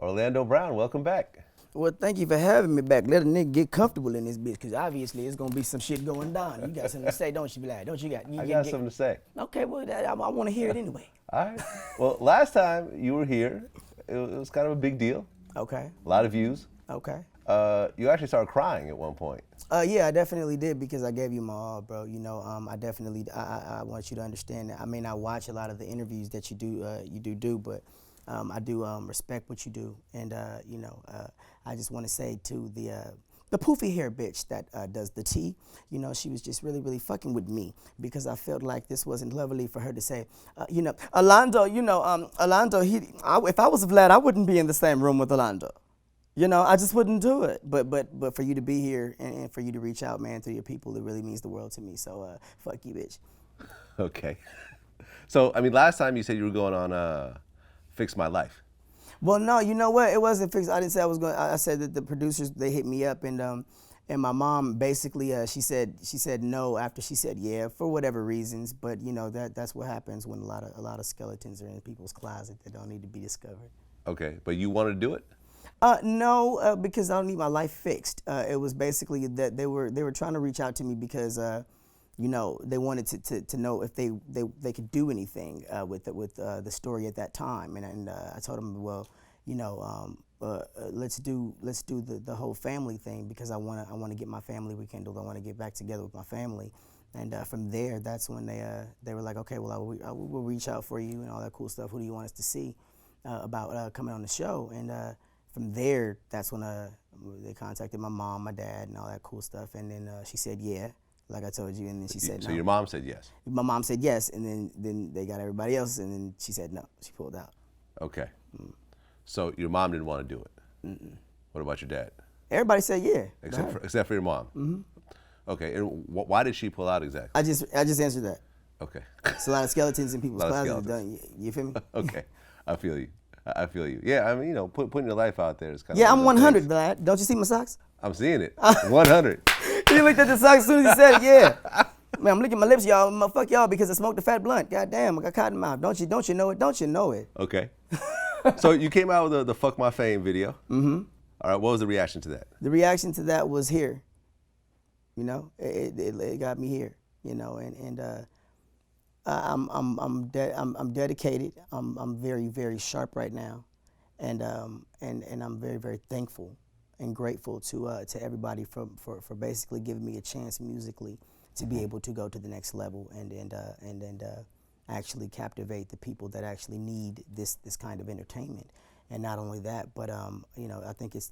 Orlando Brown, welcome back. Well, thank you for having me back. Let a nigga get comfortable in this bitch, because obviously it's going to be some shit going down. You got something to say, don't you, Vlad? Don't you got? I got something to say. Okay, well, I want to hear it anyway. All right. Well, last time you were here, it was kind of a big deal. Okay. A lot of views. Okay. You actually started crying at one point. Yeah, I definitely did, because I gave you my all, bro. You know, I want you to understand that. I may not watch a lot of the interviews that you do, but I do respect what you do, and I just want to say to the poofy hair bitch that does the tea, you know, she was just really, really fucking with me, because I felt like this wasn't lovely for her to say, Orlando, Orlando, if I was Vlad, I wouldn't be in the same room with Orlando. You know, I just wouldn't do it. But for you to be here and for you to reach out, man, to your people, it really means the world to me. So fuck you, bitch. Okay. So, I mean, last time you said you were going on Fix My Life. Well, no, you know what? It wasn't fixed. I didn't say I was going. I said that the producers, they hit me up, and my mom basically she said no after she said yeah for whatever reasons. But you know that's what happens when a lot of skeletons are in people's closet that don't need to be discovered. Okay, but you wanted to do it? No, because I don't need my life fixed. It was basically that they were trying to reach out to me because they wanted to know if they could do anything with the story at that time, and I told them, well, let's do the whole family thing, because I want to get my family rekindled. I want to get back together with my family, and from there, that's when they were like, okay, well, I will reach out for you and all that cool stuff. Who do you want us to see about coming on the show? And from there, that's when they contacted my mom, my dad, and all that cool stuff, and then she said yeah. Like I told you, and then she said no. So your mom said yes? My mom said yes, and then they got everybody else, and then she said no. She pulled out. Okay. So your mom didn't want to do it? Mm-mm. What about your dad? Everybody said yeah. Except for your mom? Mm-hmm. Okay, and why did she pull out exactly? I just answered that. Okay. It's a lot of skeletons in people's closets. You feel me? Okay, I feel you. Yeah, I mean, putting your life out there is kind of. Yeah, I'm 100, Vlad. Don't you see my socks? I'm seeing it. 100. He looked at the socks as soon as he said it. Yeah. Man, I'm licking my lips, y'all. Fuck y'all, because I smoked a fat blunt. God damn, I got cotton mouth. Don't you know it? Don't you know it? Okay. So you came out with the "Fuck My Fame" video. Mm-hmm. All right. What was the reaction to that? The reaction to that was here. You know, it got me here. You know, and I'm dedicated. I'm very, very sharp right now, and I'm very, very thankful and grateful to everybody for basically giving me a chance musically to be able to go to the next level and actually captivate the people that actually need this kind of entertainment. And not only that, but I think it's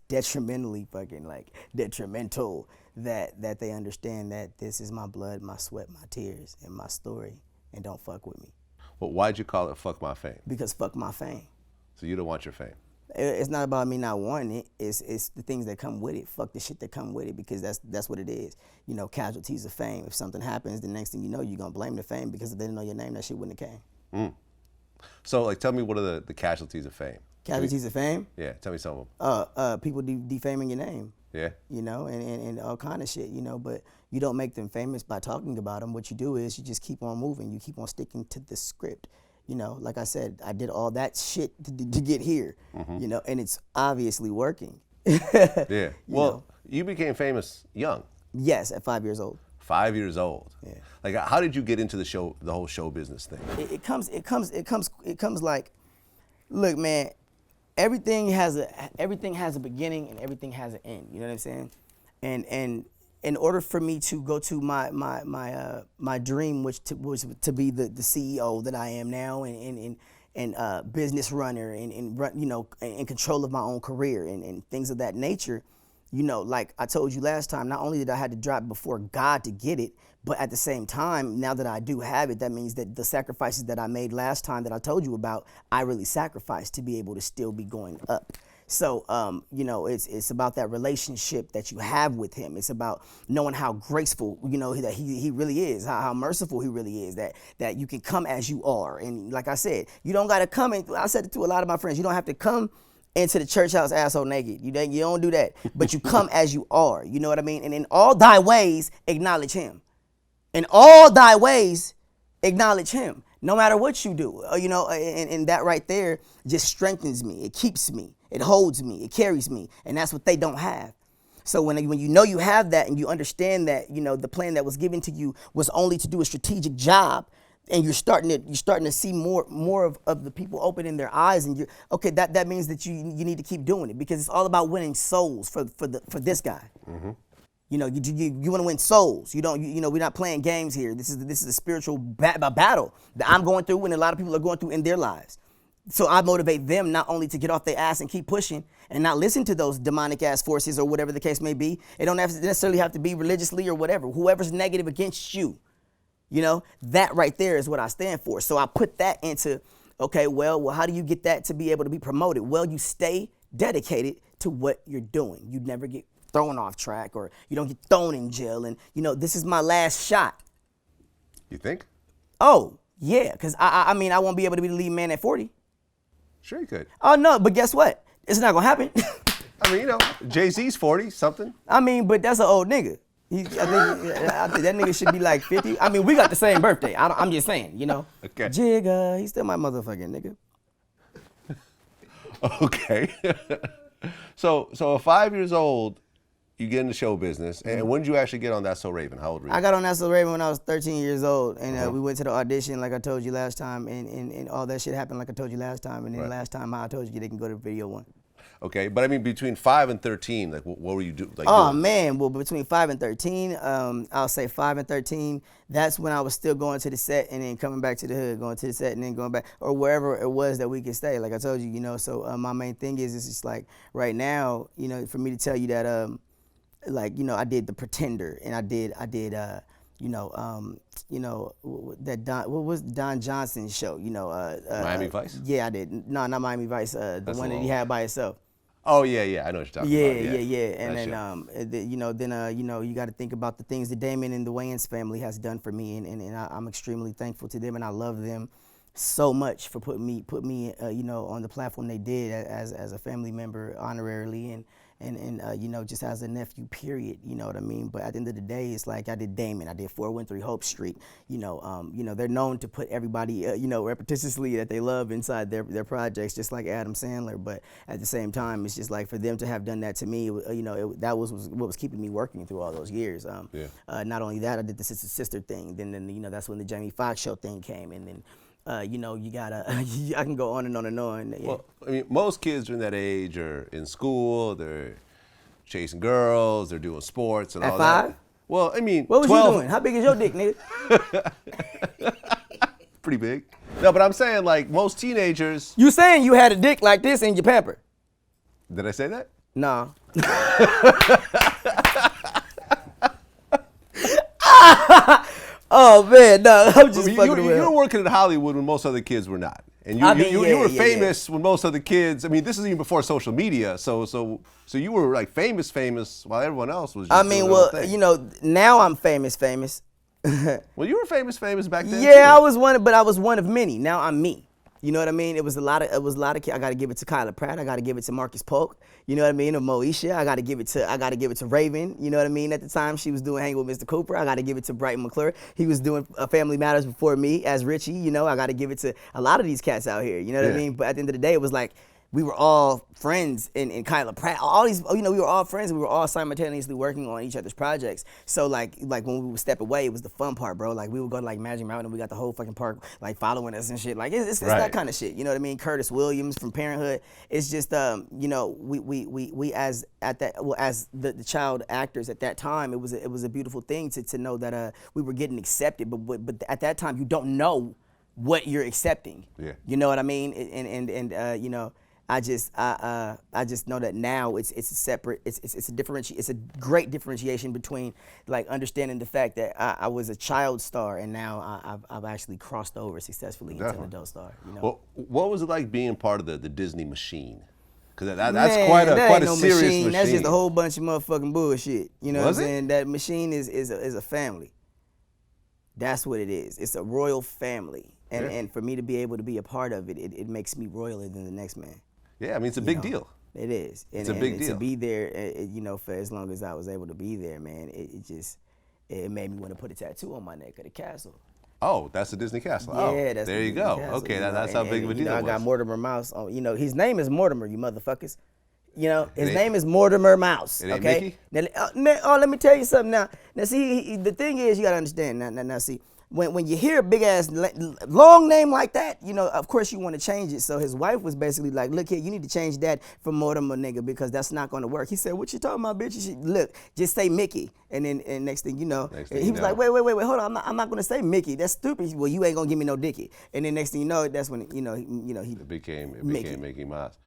detrimentally fucking detrimental that they understand that this is my blood, my sweat, my tears, and my story, and don't fuck with me. Well, why'd you call it "Fuck My Fame"? Because fuck my fame. So you don't want your fame? It's not about me not wanting it. It's the things that come with it. Fuck the shit that come with it, because that's what it is. You know, casualties of fame. If something happens, the next thing you know, you're gonna blame the fame, because if they didn't know your name, that shit wouldn't have came. Mm. So, tell me, what are the casualties of fame? Casualties of fame? Yeah, tell me some of them. People defaming your name. Yeah. You know, and all kind of shit, you know, but you don't make them famous by talking about them. What you do is you just keep on moving. You keep on sticking to the script. You know, like I said, I did all that shit to get here, you know, and it's obviously working. Yeah. Well, you became famous young. Yes, at 5 years old. 5 years old. Yeah. Like, how did you get into the whole show business thing? It comes like, look, man, everything has a beginning and everything has an end. You know what I'm saying? And in order for me to go to my dream, which was to be the CEO that I am now, and business runner, and run, you know, in control of my own career and things of that nature, you know, like I told you last time, not only did I have to drop before God to get it, but at the same time, now that I do have it, that means that the sacrifices that I made last time that I told you about, I really sacrificed to be able to still be going up. So, you know, it's about that relationship that you have with him. It's about knowing how graceful, you know, that he really is, how merciful he really is, that you can come as you are. And like I said, you don't got to come in. I said it to a lot of my friends. You don't have to come into the church house asshole naked. You don't do that. But you come as you are. You know what I mean? And in all thy ways, acknowledge him. In all thy ways, acknowledge him. no matter what you do. You know, and that right there just strengthens me. It keeps me. It holds me. It carries me. And that's what they don't have. So when you know you have that and you understand that, you know, the plan that was given to you was only to do a strategic job, and you're starting to see more of the people opening their eyes, and you're okay. That means that you need to keep doing it, because it's all about winning souls for this guy. Mm-hmm. You know, you want to win souls. You don't. You know, we're not playing games here. This is a spiritual battle that I'm going through, and a lot of people are going through in their lives. So I motivate them not only to get off their ass and keep pushing and not listen to those demonic ass forces or whatever the case may be. It don't necessarily have to be religiously or whatever. Whoever's negative against you, you know, that right there is what I stand for. So I put that into, okay, well, how do you get that to be able to be promoted? Well, you stay dedicated to what you're doing. You never get thrown off track, or you don't get thrown in jail. And, you know, this is my last shot. You think? Oh, yeah, because I mean, I won't be able to be the lead man at 40. Sure you could. Oh, no, but guess what? It's not going to happen. I mean, you know, Jay-Z's 40 something. I mean, but that's an old nigga. I think that nigga should be like 50. I mean, we got the same birthday. I'm just saying, you know. Okay. Jigga, he's still my motherfucking nigga. Okay. So at 5 years old, you get into show business. And when did you actually get on That's So Raven? How old were you? I got on That's So Raven when I was 13 years old. And we went to the audition like I told you last time. And all that shit happened like I told you last time. And then last time I told you they can go to video one. Okay, but I mean, between 5 and 13, like, what were you doing? Like, Man, well, between 5 and 13, I'll say 5 and 13, that's when I was still going to the set and then coming back to the hood, going to the set and then going back, or wherever it was that we could stay, like I told you, you know. So my main thing is, it's just like, right now, you know, for me to tell you that, like, you know, I did The Pretender, and I did, you know, that what was Don Johnson's show, you know. Miami Vice? Yeah, I did. No, not Miami Vice, the one that he had by himself. Oh, yeah, I know what you're talking about. Yeah. And then, you know, you got to think about the things that Damon and the Wayans family has done for me, and I'm extremely thankful to them, and I love them so much for putting me, you know, on the platform they did as a family member honorarily, and you know, just as a nephew, period, you know what I mean? But at the end of the day, it's like I did Damon, I did 413 Hope Street, you know, they're known to put everybody, you know, repetitiously that they love inside their projects, just like Adam Sandler. But at the same time, it's just like, for them to have done that to me, you know, that was what was keeping me working through all those years. Not only that, I did the sister thing. Then you know, that's when the Jamie Foxx show thing came, and then. You know, you gotta, I can go on and on and on. Yeah. Well, I mean, most kids during that age are in school, they're chasing girls, they're doing sports and all that. At 5? Well, I mean, what was 12. you doing? How big is your dick, nigga? Pretty big. No, but I'm saying, like, most teenagers. You saying you had a dick like this in your pamper? Did I say that? No. Oh man, no, I'm just fucking around. You were working in Hollywood when most other kids were not, and you were famous when most other kids. I mean, this is even before social media, so you were like famous while everyone else was. Just doing their own thing. You know, now I'm famous. Well, you were famous back then. Yeah, too. I was one of many. Now I'm me. You know what I mean? It was a lot of kids. I got to give it to Kyla Pratt. I got to give it to Marcus Polk. You know what I mean? Or Moesha. I got to give it to Raven. You know what I mean? At the time, she was doing Hanging with Mr. Cooper. I got to give it to Brighton McClure. He was doing Family Matters before me as Richie. You know, I got to give it to a lot of these cats out here. You know what I mean? But at the end of the day, it was like, we were all friends in Kyla Pratt. All these, you know, we were all friends. We were all simultaneously working on each other's projects. So like when we would step away, it was the fun part, bro. Like we would go to like Magic Mountain, and we got the whole fucking park like following us and shit. Like it's that kind of shit. You know what I mean? Curtis Williams from Parenthood. It's just you know, we as the child actors at that time, it was a beautiful thing to know that we were getting accepted. But at that time, you don't know what you're accepting. Yeah. You know what I mean? And you know. I just know that now it's a separate, it's a great differentiation between like understanding the fact that I was a child star, and now I've actually crossed over successfully into an adult star. You know? Well, what was it like being part of the Disney machine? Because that's quite a serious machine. That's just a whole bunch of motherfucking bullshit. You know what I'm saying? That machine is a family. That's what it is. It's a royal family, and for me to be able to be a part of it, it makes me royaler than the next man. Yeah, I mean, it's a big deal. It is. It's a big deal. To be there, you know, for as long as I was able to be there, man, it made me want to put a tattoo on my neck of the castle. Oh, that's the Disney castle. Yeah, Oh, that's there the you Disney go. castle, Okay, you know, that's how big of a deal I it got was. Mortimer Mouse. On, his name is Mortimer, you motherfuckers. His ain't- name is Mortimer Mouse. It ain't Okay. Mickey? Now, let me tell you something. Now, see, the thing is, you gotta understand. Now, see, when you hear a big ass long name like that, of course you want to change it. So his wife was basically like, "Look here, you need to change that for Mortimer, nigga, because that's not gonna work." He said, "What you talking about, bitch? Look, just say Mickey." And then, next thing you know, he was like, "Wait, hold on, I'm not gonna say Mickey. That's stupid. Well, you ain't gonna give me no dicky." And then next thing you know, that's when he It became Mickey. Mickey Mouse.